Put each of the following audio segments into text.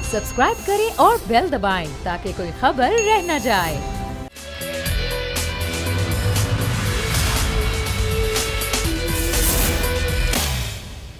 Subscribe करें और bell दबाएं ताकि कोई खबर रह न जाए।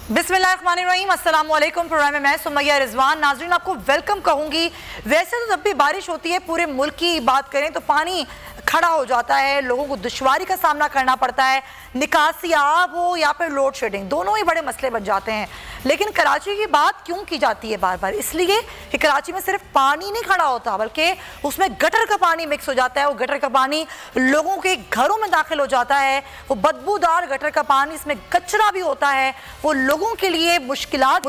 बिस्मिल्लाहिर्रहमानिर्रहीम, अस्सलाम वालेकुम। प्रोग्राम में मैं सुमैया रिजवान। नाज़रीन, आपको वेलकम कहूँगी। वैसे तो जब भी बारिश होती है, पूरे मुल्क की बात करें तो पानी खड़ा हो जाता है, लोगों को दुश्वारी का सामना करना पड़ता है। निकासी आब हो या फिर लोड शेडिंग, दोनों ही बड़े मसले बन जाते हैं। लेकिन कराची की बात क्यों की जाती है बार बार? इसलिए कि कराची में सिर्फ पानी नहीं खड़ा होता, बल्कि उसमें गटर का पानी मिक्स हो जाता है। वो गटर का पानी लोगों के घरों में दाखिल हो जाता है। वो बदबूदार गटर का पानी, इसमें कचरा भी होता है। वो लोगों के लिए मुश्किलात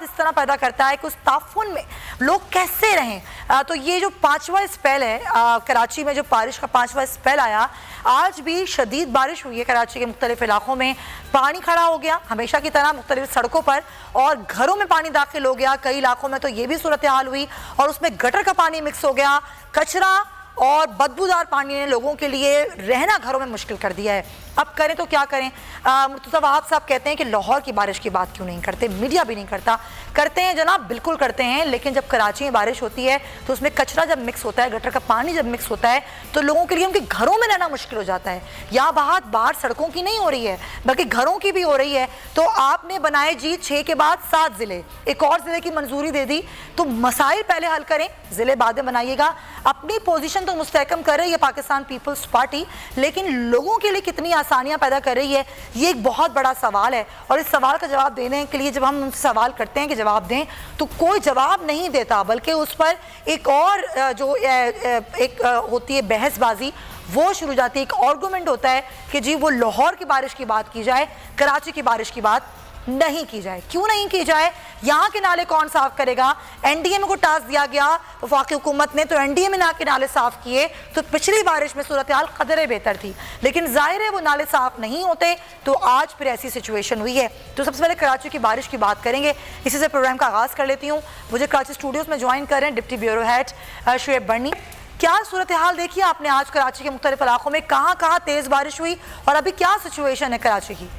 इस तरह पैदा करता है कि उस ताफुन में लोग कैसे रहें। तो ये जो 5वां स्पेल है कराची में, जो बारिश का 5वां स्पेल आया, आज भी शदीद बारिश हुई है कराची के मुख्तलिफ इलाकों में। पानी खड़ा हो गया हमेशा की तरह मुख्तलिफ सड़कों पर, और घरों में पानी दाखिल हो गया। कई इलाकों में तो ये भी सूरत हाल हुई, और उसमें गटर का पानी मिक्स हो गया। कचरा और बदबूदार पानी ने लोगों के लिए रहना घरों में मुश्किल कर दिया है। अब करें तो क्या करें? मुर्तज़ा वहाब साहब कहते हैं कि लाहौर की बारिश की बात क्यों नहीं करते, मीडिया भी नहीं करता। करते हैं जनाब, बिल्कुल करते हैं, लेकिन जब कराची में बारिश होती है तो उसमें कचरा जब मिक्स होता है, गटर का पानी जब मिक्स होता है, तो लोगों के लिए उनके घरों में रहना मुश्किल हो जाता है। यहाँ बात बाहर सड़कों की नहीं हो रही है, बल्कि घरों की भी हो रही है। तो आपने बनाए जी 6 के बाद 7 ज़िले, एक और ज़िले की मंजूरी दे दी, तो मसाइल पहले हल करें, ज़िले बाद में बनाइएगा। अपनी पोजीशन तो मुस्तहकम कर रही है पाकिस्तान पीपल्स पार्टी, लेकिन लोगों के लिए कितनी आसानियां पैदा कर रही है, ये एक बहुत बड़ा सवाल है। और इस सवाल का जवाब देने के लिए जब हम उनसे सवाल करते हैं कि जवाब दें, तो कोई जवाब नहीं देता, बल्कि उस पर एक और जो एक होती है बहसबाजी, वो शुरू जाती है। एक आर्गूमेंट होता है कि जी वो लाहौर की बारिश की बात की जाए, कराची की बारिश की बात नहीं की जाए। क्यों नहीं की जाए? यहाँ के नाले कौन साफ करेगा? एनडीएमए को टास्क दिया गया वफाकी हुकूमत ने, तो एनडीएमए के नाले साफ किए, तो पिछली बारिश में सूरत हाल कदरे बेहतर थी। लेकिन जाहिर है वो नाले साफ नहीं होते, तो आज फिर ऐसी सिचुएशन हुई है। तो सबसे पहले कराची की बारिश की बात करेंगे, इसी से प्रोग्राम का आगाज़ कर लेती हूँ। मुझे कराची स्टूडियोज़ में ज्वाइन कर रहे हैं डिप्टी ब्यूरो हेड शुएब बर्नी। क्या सूरत हाल देखिए आपने आज कराची के मुख्तलिफ इलाकों में, कहाँ कहाँ तेज़ बारिश हुई और अभी क्या सिचुएशन है कराची की?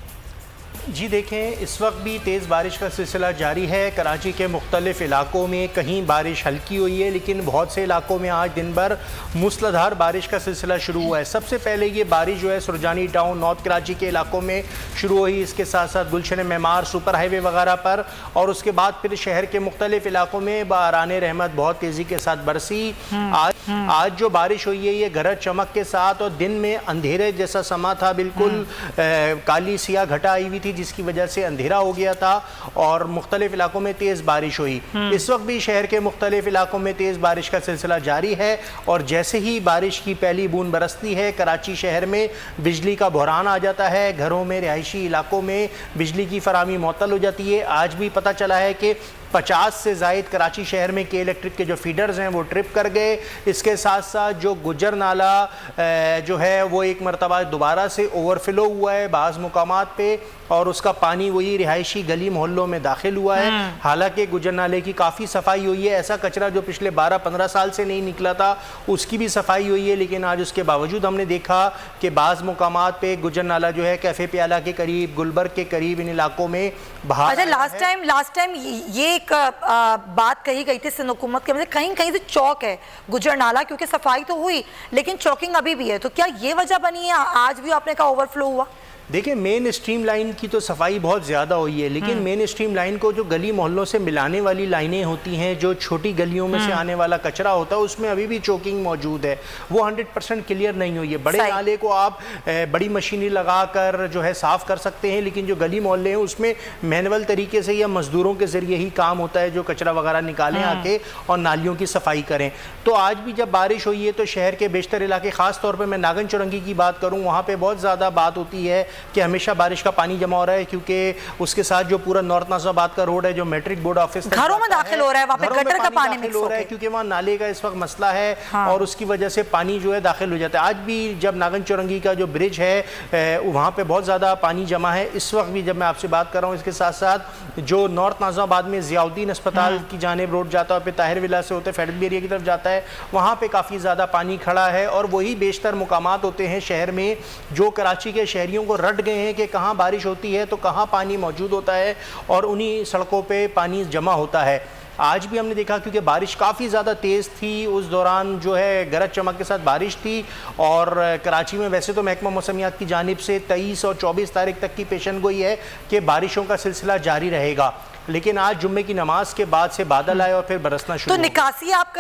जी देखें, इस वक्त भी तेज़ बारिश का सिलसिला जारी है। कराची के मुख्तलिफ इलाकों में कहीं बारिश हल्की हुई है, लेकिन बहुत से इलाकों में आज दिन भर मूसलाधार बारिश का सिलसिला शुरू हुआ है। सबसे पहले ये बारिश जो है सुरजानी टाउन नॉर्थ कराची के इलाकों में शुरू हुई, इसके साथ साथ गुलशन मेमार सुपर हाईवे वगैरह पर, और उसके बाद फिर शहर के मुख्तलिफ इलाकों में बारान रहमत बहुत तेज़ी के साथ बरसी। आज जो बारिश हुई है ये गरज चमक के साथ, और दिन में अंधेरे जैसा समा था, बिल्कुल काली सिया घटा आई हुई थी, जिसकी वजह से अंधेरा हो गया था और मुख्तलिफ इलाकों में तेज़ बारिश हुई। इस वक्त भी शहर के मुख्तलिफ इलाकों में तेज़ बारिश का सिलसिला जारी है, और जैसे ही बारिश की पहली बूंद बरसती है, कराची शहर में बिजली का बहरान आ जाता है। घरों में, रिहायशी इलाकों में बिजली की फराहमी मुअत्तल हो जाती है। आज भी पता चला है कि 50 से ज़ायद कराची शहर में के इलेक्ट्रिक के जो फीडर्स हैं वो ट्रिप कर गए। इसके साथ साथ जो गुजर नाला जो है वो एक मरतबा दोबारा से ओवरफ्लो हुआ है बाज़ मुकामात पे, और उसका पानी वही रिहायशी गली मोहल्लों में दाखिल हुआ है। हालांकि गुजर नाले की काफ़ी सफाई हुई है, ऐसा कचरा जो पिछले 12-15 साल से नहीं निकला था उसकी भी सफाई हुई है। लेकिन आज उसके बावजूद हमने देखा कि बाज़ मुकामात पे गुजर नाला जो है कैफ़े प्याला के करीब, गुलबर्ग के करीब, इन इलाकों में बाहर। अच्छा, लास्ट टाइम ये एक बात कही गई थी सिंध हुकूमत के, मतलब कहीं कहीं से चौक है गुजर नाला, क्योंकि सफाई तो हुई लेकिन चौकिंग अभी भी है। तो क्या ये वजह बनी है आज भी आपने कहा ओवरफ्लो हुआ? देखिए, मेन स्ट्रीम लाइन की तो सफाई बहुत ज़्यादा हुई है, लेकिन मेन स्ट्रीम लाइन को जो गली मोहल्लों से मिलाने वाली लाइनें होती हैं, जो छोटी गलियों में से आने वाला कचरा होता है, उसमें अभी भी चोकिंग मौजूद है। वो 100% क्लियर नहीं हुई है। बड़े नाले को आप बड़ी मशीनरी लगा कर जो है साफ़ कर सकते हैं, लेकिन जो गली मोहल्ले हैं उसमें मैनुअल तरीके से या मज़दूरों के ज़रिए ही काम होता है, जो कचरा वगैरह निकालें आके और नालियों की सफाई करें। तो आज भी जब बारिश हुई है तो शहर के बेशतर इलाके, ख़ास तौर पर मैं नागन चौरंगी की बात करूँ, वहाँ पर बहुत ज़्यादा बात होती है कि हमेशा बारिश का पानी जमा हो रहा है, क्योंकि उसके साथ जो पूरा नॉर्थ नाज़िमाबाद का रोड है, जो मैट्रिक बोर्ड ऑफिस घरों में दाखिल हो रहा है, वहाँ पे गटर का पानी मिक्स हो रहा है, क्योंकि वहाँ नाले का इस वक्त मसला है। और उसकी वजह से पानी जो है दाखिल हो जाता है। आज भी जब नागन चौरंगी का जो ब्रिज है वहाँ पे बहुत ज़्यादा पानी जमा है इस वक्त भी जब मैं आपसे बात कर रहा हूँ। इसके साथ साथ जो नॉर्थ नाज़िमाबाद में ज़ियाउद्दीन अस्पताल की जानिब रोड जाता है, फिर ताहिर विला से होते फेडरल एरिया की तरफ जाता है, वहाँ पे काफ़ी ज़्यादा पानी खड़ा है। और वही बेशतर मुकामात होते हैं शहर में जो कराची के शहरियों को रट गए हैं कि कहाँ बारिश होती है तो कहाँ पानी मौजूद होता है और उन्हीं सड़कों पे पानी जमा होता है। आज भी हमने देखा क्योंकि बारिश काफ़ी ज़्यादा तेज़ थी, उस दौरान जो है गरज चमक के साथ बारिश थी। और कराची में वैसे तो महकमा मौसमियात की जानिब से 23 और 24 तारीख तक की पेशन गोई है कि बारिशों का सिलसिला जारी रहेगा, लेकिन आज जुम्मे की नमाज के बाद से बादल आए और फिर बरसना शुरू। तो निकासी आप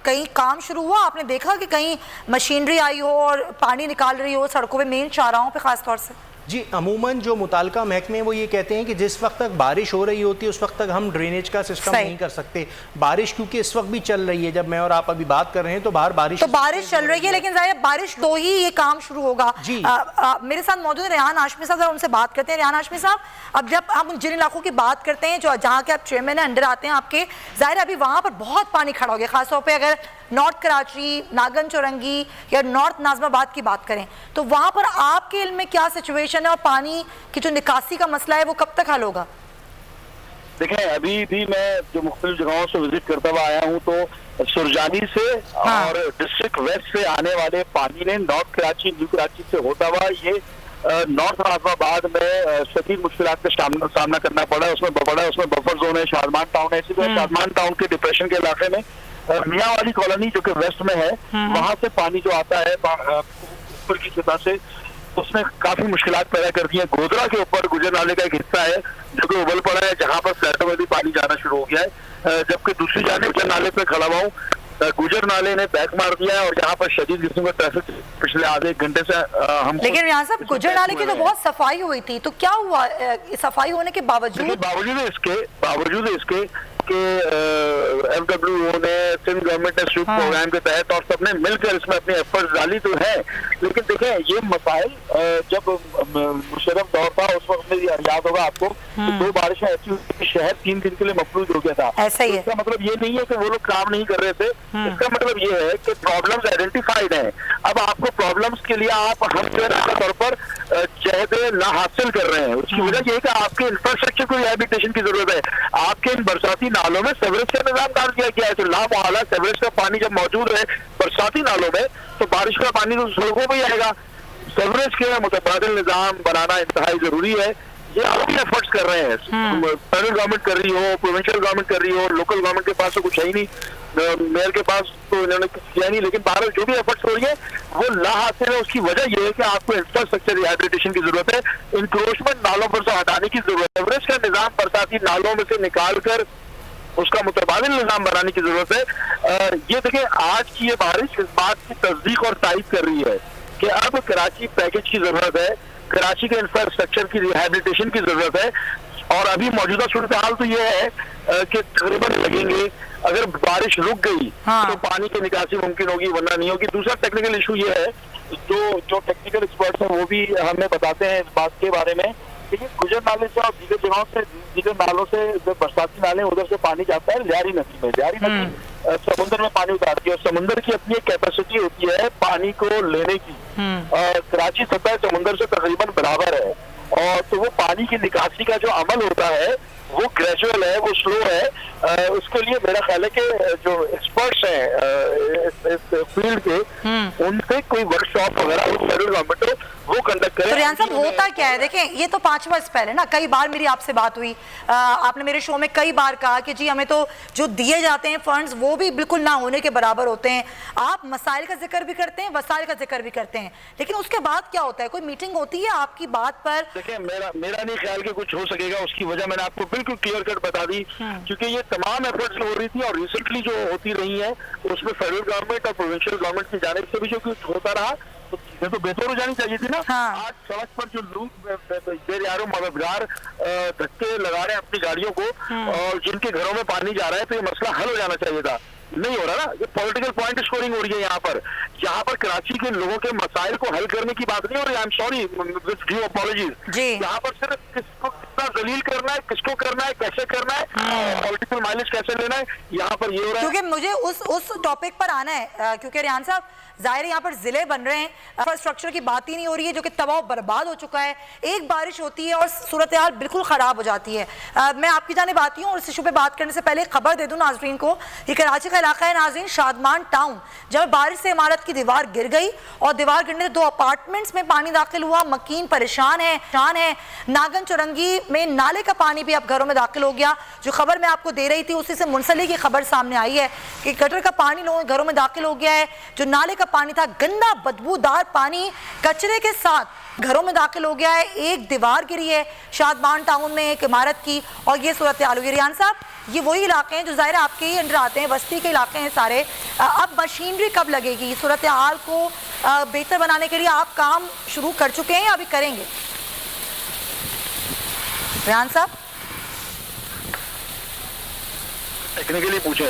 कहीं काम शुरू हुआ, आपने देखा कि कहीं मशीनरी आई हो और पानी निकाल रही हो सड़कों पे, मेन चौराहों पे खास तौर से? जी, अमूमन जो मुताल्लिका महकमे वो ये कहते हैं कि जिस वक्त तक बारिश हो रही होती है उस वक्त तक हम ड्रेनेज का सिस्टम नहीं कर सकते। बारिश क्योंकि इस वक्त भी चल रही है, जब मैं और आप अभी बात कर रहे हैं तो बाहर बारिश चल रही है, लेकिन जाहिर बारिश तो ही ये काम शुरू होगा। जी मेरे साथ मौजूद है रेहान हाशमी साहब, उनसे बात करते हैं। रेहान हाशमी साहब, अब जब हम जिन इलाकों की बात करते हैं जो जहाँ के आप चेयरमैन अंडर आते हैं आपके, जाहिर अभी वहाँ पर बहुत पानी खड़ा हो गया, खासतौर पर अगर नॉर्थ कराची, नागन चौरंगी या नॉर्थ नाजमाबाद की बात करें तो वहाँ पर आपके इल्म में क्या सिचुएशन है और पानी की जो निकासी का मसला है वो कब तक हल होगा? देखें, अभी भी मैं जो मुख्तलिफ जगहों से विजिट करता हुआ आया हूँ तो सुरजानी से और डिस्ट्रिक्ट वेस्ट से आने वाले पानी ने नॉर्थ कराची, न्यू कराची से होता हुआ ये नॉर्थ नाजमाबाद में शदीद मुश्किलात का सामना करना पड़ा है। उसमें बफर जोन है, शादमान टाउन है। इसी तरह शादमान टाउन के डिप्रेशन के इलाके में मियाँ वाली कॉलोनी जो कि वेस्ट में है, वहां से पानी जो आता है ऊपर की सतह से, उसने काफी मुश्किलात पैदा कर दी है। गोधरा के ऊपर गुजर नाले का एक हिस्सा है जो कि उबल पड़ा है, जहां पर फ्लैटों में भी पानी जाना शुरू हो गया है। जबकि दूसरी जानिब गुजर नाले पे खड़ा हुआ हूँ, गुजर नाले ने बैक मार दिया है और यहाँ पर शदीद किस्म का ट्रैफिक पिछले आधे एक घंटे से हम। लेकिन यहाँ साहब गुजर नाले की तो बहुत सफाई हुई थी, तो क्या हुआ सफाई होने के बावजूद इसके कि FWO ने, सिंध गवर्नमेंट ने स्वीप प्रोग्राम के तहत और सबने मिलकर इसमें अपनी एफर्ट्स डाली तो है, लेकिन देखें ये मसाइल जब मुशर्रफ दौर था उस वक्त में याद होगा आपको कि 2 बारिशें ऐसी हुई कि शहर 3 दिन के लिए मफलूज हो गया था। ऐसा ही है। इसका मतलब ये नहीं है कि वो लोग काम नहीं कर रहे थे, इसका मतलब ये है कि प्रॉब्लम्स आइडेंटिफाइड हैं। अब आपको प्रॉब्लम्स के लिए आप हम तौर पर जहद ना हासिल कर रहे हैं। उसकी वजह यह है कि आपके इंफ्रास्ट्रक्चर को रिहैबिलिटेशन की जरूरत है। आपके इन बरसाती नालों में सेवरेज का निजाम डाल दिया गया है, तो लामोहल्ला सेवरेज का पानी जब मौजूद है बरसाती नालों में तो बारिश का पानी तो सड़कों पर ही आएगा। सेवरेज के मुतबादिल निजाम बनाना इंतहाई जरूरी है। ये आप भी एफर्ट्स कर रहे हैं, फेडरल गवर्नमेंट कर रही हो, प्रोविंशियल गवर्नमेंट कर रही हो, लोकल गवर्नमेंट के पास तो कुछ है ही नहीं, मेयर के पास तो इन्होंने कुछ किया नहीं, लेकिन बहरहाल जो भी एफर्ट्स हो रही है वो ला हासिल है। उसकी वजह यह है कि आपको इंफ्रास्ट्रक्चर रिहैबिलिटेशन की जरूरत है, इंक्रोचमेंट नालों पर से हटाने की जरूरत है, सेवरेज का निजाम बरसाती नालों में से निकाल कर उसका मुतबादिल निजाम बनाने की जरूरत है। ये देखें, आज की ये बारिश इस बात की तस्दीक और तायद कर रही है कि अब कराची पैकेज की जरूरत है, कराची के इंफ्रास्ट्रक्चर की रिहैबिलिटेशन की जरूरत है। और अभी मौजूदा सूरत हाल तो ये है कि तकरीबन लगेंगे, अगर बारिश रुक गई तो पानी की निकासी मुमकिन होगी, वरना नहीं होगी। दूसरा टेक्निकल इशू ये है, जो टेक्निकल एक्सपर्ट्स हैं वो भी हमें बताते हैं इस बात के बारे में कि गुजर नाले से और दीगर जगहों से, दीगर नालों से जो बरसाती नाले उधर से पानी जाता है लियारी नदी में। लियारी नदी समुद्र में पानी उतारती है और समुद्र की अपनी एक कैपेसिटी होती है पानी को लेने की। कराची सतह समुद्र से तकरीबन बराबर है, और तो वो पानी की निकासी का जो अमल होता है वो ग्रेजुअल है, वो स्लो है। उसके लिए मेरा ख्याल है कि जो एक्सपर्ट्स हैं इस फील्ड के, उनसे कोई वर्कशॉप वगैरह फेडरल गवर्नमेंट वो कंडक्ट करें। तो रियान साहब होता क्या है, देखें ये तो 5वां स्पेल है ना, कई बार मेरी आपसे बात हुई, आपने मेरे शो में कई बार कहा कि जी हमें तो जो दिए जाते हैं फंड्स वो भी बिल्कुल ना होने के बराबर होते हैं। आप मसाइल का जिक्र भी करते हैं, वसाइल का जिक्र भी करते हैं, लेकिन उसके बाद क्या होता है? कोई मीटिंग होती है आपकी बात पर? देखिए, मेरा नहीं ख्याल कि कुछ हो सकेगा। उसकी वजह मैंने आपको बिल्कुल क्लियर कट बता दी, क्योंकि ये तमाम एफर्ट्स हो रही थी और रिसेंटली जो होती रही है उसमें फेडरल गवर्नमेंट और प्रोविंशियल गवर्नमेंट की जानिब से भी जो कुछ होता रहा तो बेहतर हो जानी चाहिए थी ना। आज सड़क पर जो लोग बेरियारो मददगार धक्के लगा रहे हैं अपनी गाड़ियों को और जिनके घरों में पानी जा रहा है, तो ये मसला हल हो जाना चाहिए था, नहीं हो रहा ना। ये पॉलिटिकल पॉइंट स्कोरिंग हो रही है यहाँ पर कराची के लोगों के मसाइल को हल करने की बात नहीं हो रही। I am sorry, with due apologies. यहाँ पर सिर्फ किसको कितना दलील करना है, किसको करना है, कैसे करना है, पॉलिटिकल माइलेज कैसे लेना है, यहाँ पर ये हो रहा है। क्योंकि मुझे उस टॉपिक पर आना है, क्योंकि रियान साहब जाहिर है यहाँ पर जिले बन रहे हैं, इंफ्रास्ट्रक्चर की बात ही नहीं हो रही है जो कि तबाह बर्बाद हो चुका है। एक बारिश होती है और सूरत हाल बिल्कुल ख़राब हो जाती है। मैं आपकी जानिब आती हूँ और इस इशू पे बात करने से पहले खबर दे दूँ नाजरीन को, ये कराची का इलाका है नाजरीन, शादमान टाउन। जब बारिश से इमारत की दीवार गिर गई और दीवार गिरने से 2 अपार्टमेंट्स में पानी दाखिल हुआ, मकीन परेशान है। नागन चौरंगी में नाले का पानी भी अब घरों में दाखिल हो गया। जो खबर मैं आपको दे रही थी उसी से मुंसलिक की खबर सामने आई है कि गटर का पानी लोगों के घरों में दाखिल हो गया है। जो नाले का पानी था, गंदा बदबूदार पानी कचरे के साथ घरों में दाखिल हो गया है। एक दीवार गिरी है शादमान टाउन में एक इमारत की, और ये सूरत हाल हुई। रियान साहब, ये वही इलाके हैं जो ज़ाहिर आपके ही अंडर आते हैं, बस्ती के इलाके हैं सारे। अब मशीनरी कब लगेगी? सूरत हाल को बेहतर बनाने के लिए आप काम शुरू कर चुके हैं या अभी करेंगे? रियान साहब टेक्निकली पूछे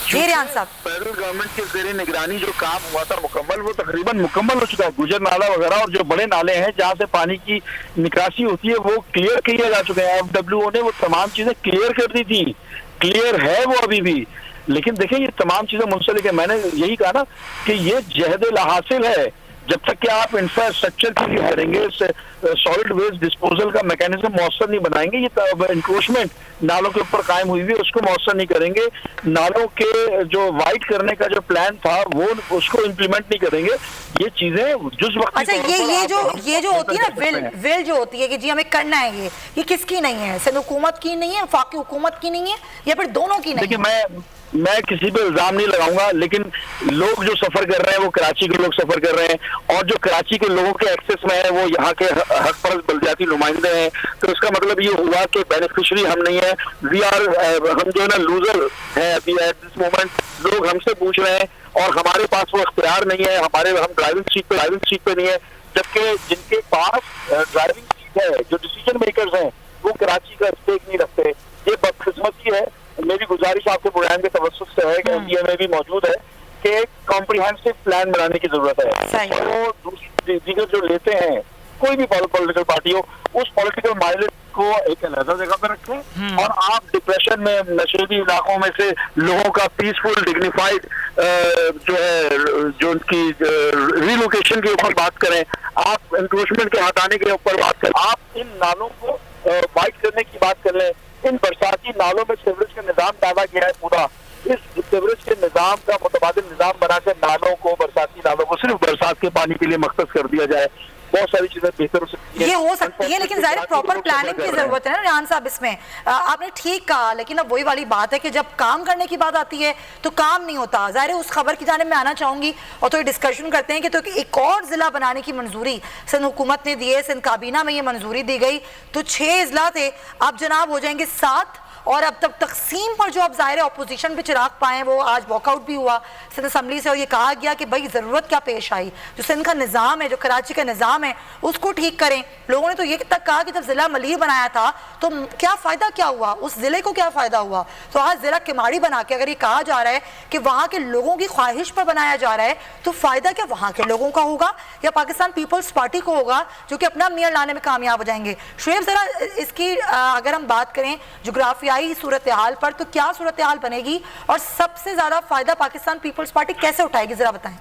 जी। रियान साहब, फेडरल गवर्नमेंट के ज़ेरे निगरानी जो काम हुआ था मुकम्मल, वो तकरीबन मुकम्मल हो चुका है। गुजर नाला वगैरह और जो बड़े नाले हैं जहाँ से पानी की निकासी होती है वो क्लियर किए जा चुके हैं। FWO ने वो तमाम चीजें क्लियर कर दी थी, क्लियर है वो अभी भी। लेकिन देखिए ये तमाम चीजें मुंसलिक है। मैंने यही कहा ना कि ये जहद लाहासिल है। जब तक कि आप इंफ्रास्ट्रक्चर की करेंगे, सॉलिड वेस्ट डिस्पोजल का मैकेनिज्म मौसर नहीं बनाएंगे, ये इंक्रोचमेंट नालों के ऊपर कायम हुई हुई है उसको मौसर नहीं करेंगे, नालों के जो वाइड करने का जो प्लान था वो उसको इम्प्लीमेंट नहीं करेंगे, ये चीजें जिस वक्त। अच्छा, ये जो होती है ना विल जो होती है कि जी हमें करना है, ये किसकी नहीं है? सिंध हुकूमत की नहीं है, वफाकी हुकूमत की नहीं है, या फिर दोनों की नहीं? देखिए मैं किसी पे इल्जाम नहीं लगाऊंगा, लेकिन लोग जो सफर कर रहे हैं वो कराची के लोग सफर कर रहे हैं, और जो कराची के लोगों के एक्सेस में है वो यहाँ के हक परस्त बलदियाती नुमाइंदे हैं। तो इसका मतलब ये हुआ कि बेनिफिशरी हम नहीं है, हम जो है ना लूजर है अभी एट दिस मोमेंट। लोग हमसे पूछ रहे हैं और हमारे पास वो इख्तियार नहीं है, हम ड्राइविंग सीट पे नहीं है, जबकि जिनके पास ड्राइविंग सीट है, जो डिसीजन मेकर्स हैं, वो कराची का स्टेक नहीं रखते। ये बदकिस्मती है। मेरी गुजारिश आपके प्रोग्राम के तवज्जुह से है कि इंडिया में भी मौजूद है कि एक कॉम्प्रिहेंसिव प्लान बनाने की जरूरत है। और वो दूसरी दीगर जो लेते हैं, कोई भी पॉलिटिकल पार्टी हो, उस पॉलिटिकल माइलेज को एक अलग जगह पे रखें, और आप डिप्रेशन में नशेबी इलाकों में से लोगों का पीसफुल डिग्निफाइड जो है जो उनकी रिलोकेशन के ऊपर बात करें, आप इंक्रोचमेंट के हटाने के ऊपर बात करें, आप इन नालों को वाइड करने की बात कर लें। इन बरसाती नालों में सीवरेज का निजाम डाला गया है पूरा। इस सीवरेज के निजाम का मुतबादिल निजाम बनाकर नालों को, बरसाती नालों को सिर्फ बरसात के पानी के लिए मख्सस कर दिया जाए। बहुत सारी चीजें बेहतर हो सकती है, ये हो सकती है, लेकिन जाहिर प्रॉपर प्लानिंग की जरूरत है ना रियान साहब इसमें। आपने ठीक कहा, लेकिन अब वही वाली बात है कि जब काम करने की बात आती है तो काम नहीं होता। जाहिर है उस खबर की जानिब में आना चाहूंगी और थोड़ी डिस्कशन करते हैं कि तो एक और जिला बनाने की मंजूरी सिंध हुकूमत ने दी है, सिंध काबीना में ये मंजूरी दी गई, तो 6 जिला थे, अब जनाब हो जाएंगे 7। और अब तक तकसीम पर जो अब जाहिर है अपोजिशन पे चिराग पाए, वो आज वॉकआउट भी हुआ सिंध असम्बली से, और ये कहा गया कि भाई ज़रूरत क्या पेश आई, जो सिंध का निज़ाम है, जो कराची का निज़ाम है, उसको ठीक करें। लोगों ने तो ये तक कहा कि जब ज़िला मलीर बनाया था तो क्या फ़ायदा क्या हुआ, उस ज़िले को क्या फ़ायदा हुआ? तो आज ज़िला किमाड़ी बना के अगर ये कहा जा रहा है कि वहाँ के लोगों की ख्वाहिश पर बनाया जा रहा है, तो फ़ायदा क्या वहाँ के लोगों का होगा या पाकिस्तान पीपल्स पार्टी को होगा, जो कि अपना मेयर लाने में कामयाब हो जाएंगे? शुएब, ज़रा इसकी अगर हम बात करें जोग्राफियाई सूरत हाल पर, तो क्या सूरत हाल बनेगी और सबसे ज्यादा फायदा पाकिस्तान पीपल्स पार्टी कैसे उठाएगी, जरा बताएं।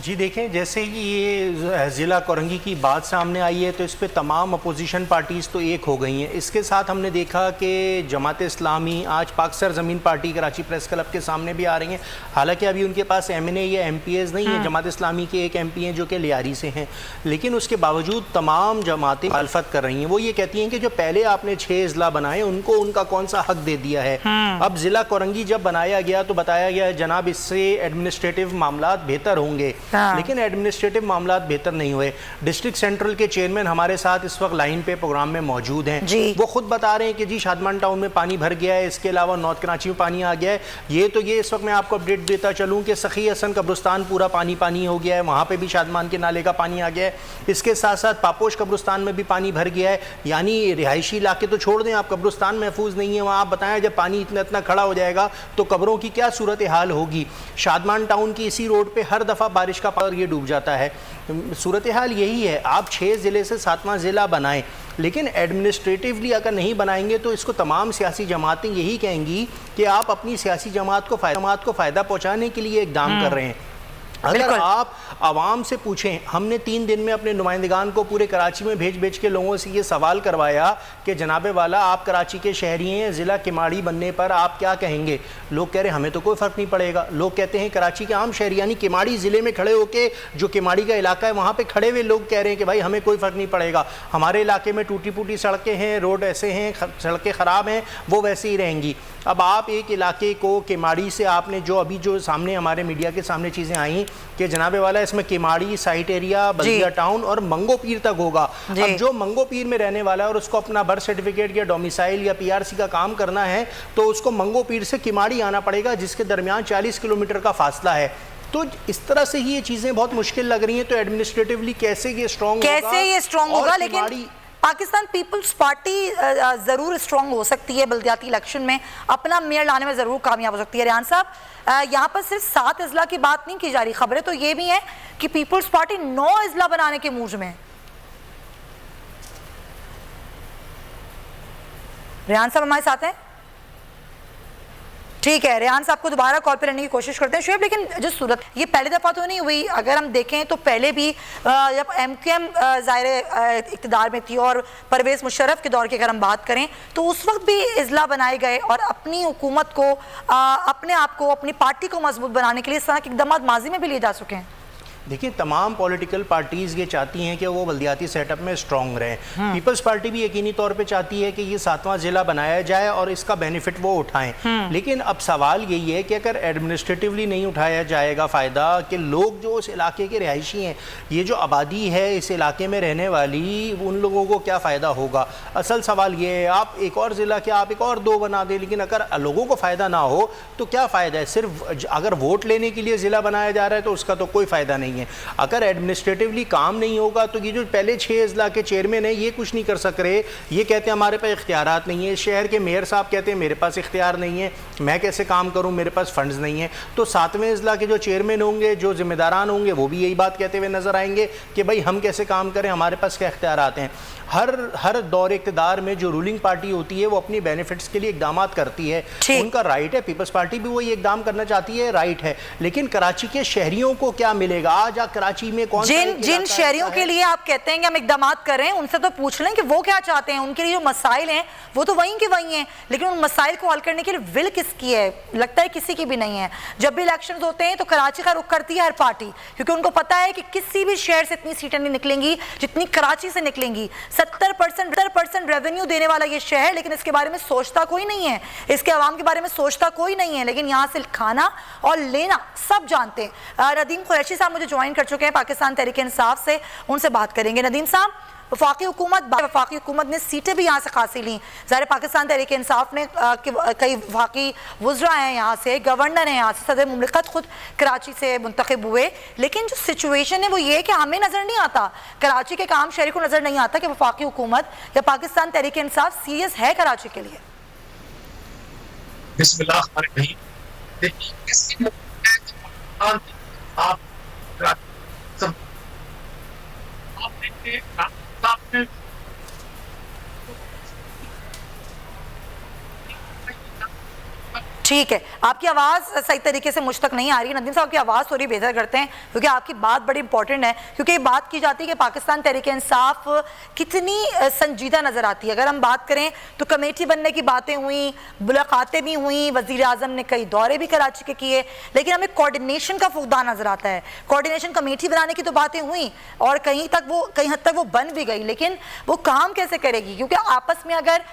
जी देखें, जैसे कि ये ज़िला कोरंगी की बात सामने आई है तो इस पर तमाम अपोजिशन पार्टीज़ तो एक हो गई हैं। इसके साथ हमने देखा कि जमात इस्लामी आज पाक सरज़मीन पार्टी कराची प्रेस क्लब के सामने भी आ रही हैं। हालांकि अभी उनके पास MNA या MPs नहीं है, जमात इस्लामी के एक MP हैं जो कि लियारी से हैं, लेकिन उसके बावजूद तमाम जमातें मुखालफत कर रही हैं। वो ये कहती हैं कि जो पहले आपने 6 ज़िला बनाए उनको उनका कौन सा हक दे दिया है। अब ज़िला कोरंगी जब बनाया गया तो बताया गया जनाब इससे एडमिनिस्ट्रेटिव मामला बेहतर होंगे, लेकिन एडमिनिस्ट्रेटिव मामला बेहतर नहीं हुए। डिस्ट्रिक्ट सेंट्रल के चेयरमैन हमारे साथ इस वक्त लाइन पे प्रोग्राम में मौजूद हैं, वो खुद बता रहे हैं कि जी शादमान टाउन में पानी भर गया है, इसके अलावा नॉर्थ कराची में पानी आ गया है। ये इस वक्त मैं आपको अपडेट देता चलूँ कि सखी हसन कब्रिस्तान पूरा पानी पानी हो गया है, वहाँ पर भी शादमान के नाले का पानी आ गया है। इसके साथ साथ पापोश कब्रिस्तान में भी पानी भर गया है। यानी रिहायशी इलाके तो छोड़ दें, आप कब्रिस्तान महफूज नहीं है वहाँ। आप बताएं जब पानी इतना खड़ा हो जाएगा तो कब्रों की क्या सूरत हाल होगी। शादमान टाउन की इसी रोड पर हर दफ़ा बारिश का पानी ये डूब जाता है। सूरत हाल यही है। आप 6 ज़िले से 7वां ज़िला बनाएं, लेकिन एडमिनिस्ट्रेटिवली अगर नहीं बनाएंगे तो इसको तमाम सियासी जमातें यही कहेंगी कि आप अपनी सियासी जमात को फ़ायदा पहुंचाने के लिए इक़दाम कर रहे हैं। अगर आप आवाम से पूछें, हमने 3 दिन में अपने नुमाइंदगान को पूरे कराची में भेज के लोगों से ये सवाल करवाया कि जनाबे वाला आप कराची के शहरी हैं, ज़िला किमाड़ी बनने पर आप क्या कहेंगे? लोग कह रहे हैं हमें तो कोई फ़र्क नहीं पड़ेगा। लोग कहते हैं कराची के आम शहरी यानी किमाड़ी ज़िले में खड़े होके, जो किमाड़ी का इलाका है वहाँ पर खड़े हुए लोग कह रहे हैं कि भाई हमें कोई फ़र्क नहीं पड़ेगा, हमारे इलाके में टूटी फूटी सड़कें हैं, रोड ऐसे हैं, सड़कें ख़राब हैं, वो वैसे ही रहेंगी। अब आप एक इलाके को किमाड़ी से आपने जो सामने हमारे मीडिया के सामने चीज़ें आई कि जनाबे वाला इसमें किमाड़ी, साइट एरिया, बल्दिया टाउन और मंगो पीर तक होगा। अब जो मंगो पीर में रहने वाला है और उसको अपना बर्थ सर्टिफिकेट या डोमिसाइल या पीआरसी का काम करना है तो उसको मंगो पीर से किमाड़ी आना पड़ेगा, जिसके दरमियान 40 किलोमीटर का फासला है। तो इस तरह से ही ये चीज़ें बहुत मुश्किल लग रही हैं। तो एडमिनिस्ट्रेटिवली कैसे ये स्ट्रॉन्ग होगा? लेकिन पाकिस्तान पीपल्स पार्टी जरूर स्ट्रांग हो सकती है, बल्दियाती इलेक्शन में अपना मेयर लाने में जरूर कामयाब हो सकती है। रियान साहब, यहाँ पर सिर्फ 7 अजला की बात नहीं की जा रही, खबरें तो ये भी हैं कि पीपल्स पार्टी 9 अजला बनाने के मूड में। रियान साहब हमारे साथ हैं? ठीक है, रेहान साहब को दोबारा कॉल पे लेने की कोशिश करते हैं। शुएब, लेकिन जो सूरत ये पहली दफ़ा तो नहीं हुई, अगर हम देखें तो पहले भी जब MQM ज़ाहिर इक़्तिदार में थी और परवेज़ मुशर्रफ के दौर की अगर हम बात करें तो उस वक्त भी इज़ला बनाए गए और अपनी हुकूमत को, अपने आप को, अपनी पार्टी को मजबूत बनाने के लिए इस तरह के इक़दाम माजी में भी लिए जा चुके हैं। देखिए, तमाम पॉलिटिकल पार्टीज़ ये चाहती हैं कि वो बल्दियाती सेटअप में स्ट्रॉन्ग रहें। पीपल्स पार्टी भी यकीनी तौर पे चाहती है कि ये 7वां ज़िला बनाया जाए और इसका बेनिफिट वो उठाएं। लेकिन अब सवाल यही है कि अगर एडमिनिस्ट्रेटिवली नहीं उठाया जाएगा फ़ायदा, कि लोग जो उस इलाके के रिहायशी हैं, ये जो आबादी है इस इलाके में रहने वाली, उन लोगों को क्या फ़ायदा होगा? असल सवाल ये है, आप एक और ज़िला के आप एक और 2 बना दें, लेकिन अगर लोगों को फ़ायदा ना हो तो क्या फ़ायदा है? सिर्फ अगर वोट लेने के लिए ज़िला बनाया जा रहा है तो उसका तो कोई फ़ायदा नहीं है। अगर एडमिनिस्ट्रेटिवली काम नहीं होगा तो ये जो पहले 6 अजला के चेयरमैन हैं ये कुछ नहीं कर सक रहे। ये कहते हैं हमारे पास इख्तियारात नहीं है। शहर के मेयर साहब कहते हैं मेरे पास इख्तियार नहीं है, मैं कैसे काम करूं, मेरे पास फंड्स नहीं है। तो 7वें अजला के जो चेयरमैन होंगे, जो जिम्मेदारान होंगे, वो भी यही बात कहते हुए नजर आएंगे कि भाई हम कैसे काम करें, हमारे पास क्या इख्तियारात हैं। हर दौर इक़्तिदार में जो रूलिंग पार्टी होती है वो अपनी बेनिफिट्स के लिए इक़दाम करती है, उनका राइट है। पीपल्स पार्टी भी वही इक़दाम करना चाहती है, राइट है। लेकिन कराची के शहरियों को क्या मिलेगा? आज कराची में कौन जिन शहरियों के लिए आप कहते हैं कि हम इक़दाम कर रहे हैं, उनसे तो पूछ लें कि वो क्या चाहते हैं। उनके लिए जो मसाइल हैं वो तो वहीं के वहीं हैं, लेकिन उन मसाइल को हल करने के लिए विल किसकी है? लगता है किसी की भी नहीं है। जब भी इलेक्शन होते हैं तो कराची का रुख करती है हर पार्टी, क्योंकि उनको पता है कि किसी भी शहर से इतनी सीटें नहीं निकलेंगी जितनी कराची से निकलेंगी। 70% रेवेन्यू देने वाला ये शहर, लेकिन इसके बारे में सोचता कोई नहीं है, इसके अवाम के बारे में सोचता कोई नहीं है। लेकिन यहाँ से खाना और लेना सब जानते हैं। नदीम कुरैशी साहब मुझे ज्वाइन कर चुके हैं पाकिस्तान तहरीक-ए-इंसाफ से, उनसे बात करेंगे। नदीम साहब, वफाकी हुकूमत ने सीटें भी यहाँ से खासी ली। ज़ाहिर पाकिस्तान तहरीक-ए-इंसाफ ने कई वफाकी वज़रा हैं यहाँ से, गवर्नर हैं यहाँ से, सदर मुमलिकत खुद कराची से मुंतखब हुए। लेकिन जो सिचुएशन है वो ये है कि हमें नज़र नहीं आता, कराची के काम शहरी को नज़र नहीं आता कि वफाकी हुकूमत या पाकिस्तान तहरीक-ए-इंसाफ सीरियस है कराची के लिए। ठीक है, आपकी आवाज़ सही तरीके से मुझ तक नहीं आ रही है। नदीम साहब की आवाज़ थोड़ी बेहतर करते हैं, क्योंकि आपकी बात बड़ी इंपॉर्टेंट है। क्योंकि बात की जाती है कि पाकिस्तान तहरीक-ए-इंसाफ कितनी संजीदा नज़र आती है। अगर हम बात करें तो कमेटी बनने की बातें हुई, मुलाकातें भी हुई, वज़ीर आज़म ने कई दौरे भी कराची के किए, लेकिन हमें कोऑर्डिनेशन का फुकदान नज़र आता है। कोऑर्डिनेशन कमेटी बनाने की तो बातें हुई और कहीं हद तक वो बन भी गई, लेकिन वो काम कैसे करेगी? क्योंकि आपस में अगर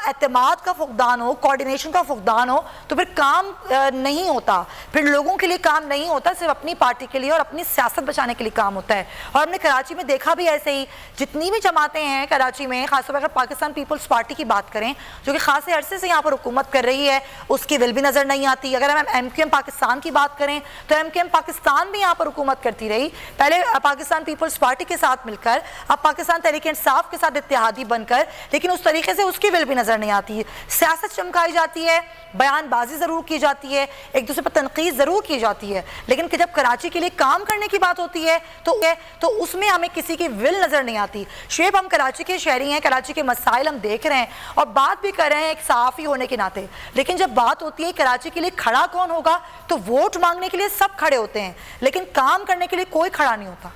एतमाद का फुकदान हो, कोऑर्डिनेशन का फुकदान हो, तो फिर काम नहीं होता, फिर लोगों के लिए काम नहीं होता, सिर्फ अपनी पार्टी के लिए और अपनी सियासत बचाने के लिए काम होता है। और हमने कराची में देखा भी ऐसे ही, जितनी भी जमातें हैं कराची में, खासतौर पर अगर पाकिस्तान पीपल्स पार्टी की बात करें जो कि खासे अरसे से यहाँ पर हुकूमत कर रही है, उसकी विल भी नज़र नहीं आती। अगर हम MQM पाकिस्तान की बात करें तो MQM पाकिस्तान भी यहाँ पर हुकूमत करती रही, पहले पाकिस्तान पीपल्स पार्टी के साथ मिलकर, अब पाकिस्तान तहरीक-ए-इंसाफ के साथ इत्तेहादी बनकर, लेकिन उस तरीके से उसकी विल भी नज़र नहीं आती। सियासत चमकाई जाती है, बयानबाजी बयानबाजी ज़रूर की जाती है, एक दूसरे पर तनकीद ज़रूर की जाती है, लेकिन कि जब कराची के लिए काम करने की बात होती है तो उसमें हमें किसी की विल नज़र नहीं आती। शुएब, हम कराची के शहरी हैं, कराची के मसाइल हम देख रहे हैं और बात भी कर रहे हैं एक सहाफ़ी होने के नाते, लेकिन जब बात होती है कराची के लिए खड़ा कौन होगा, तो वोट मांगने के लिए सब खड़े होते हैं, लेकिन काम करने के लिए कोई खड़ा नहीं होता।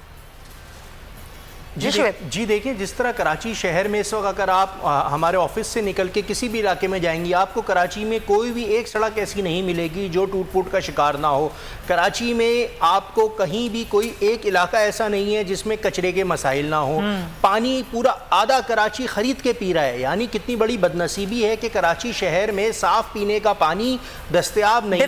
जी देखिए, जिस तरह कराची शहर में इस वक्त अगर आप हमारे ऑफिस से निकल के किसी भी इलाके में जाएंगी, आपको कराची में कोई भी एक सड़क ऐसी नहीं मिलेगी जो टूट फूट का शिकार ना हो। कराची में आपको कहीं भी कोई एक इलाका ऐसा नहीं है जिसमें कचरे के मसाइल ना हो। पानी पूरा आधा कराची खरीद के पी रहा है, यानी कितनी बड़ी बदनसीबी है कि कराची शहर में साफ पीने का पानी दस्तयाब नहीं है।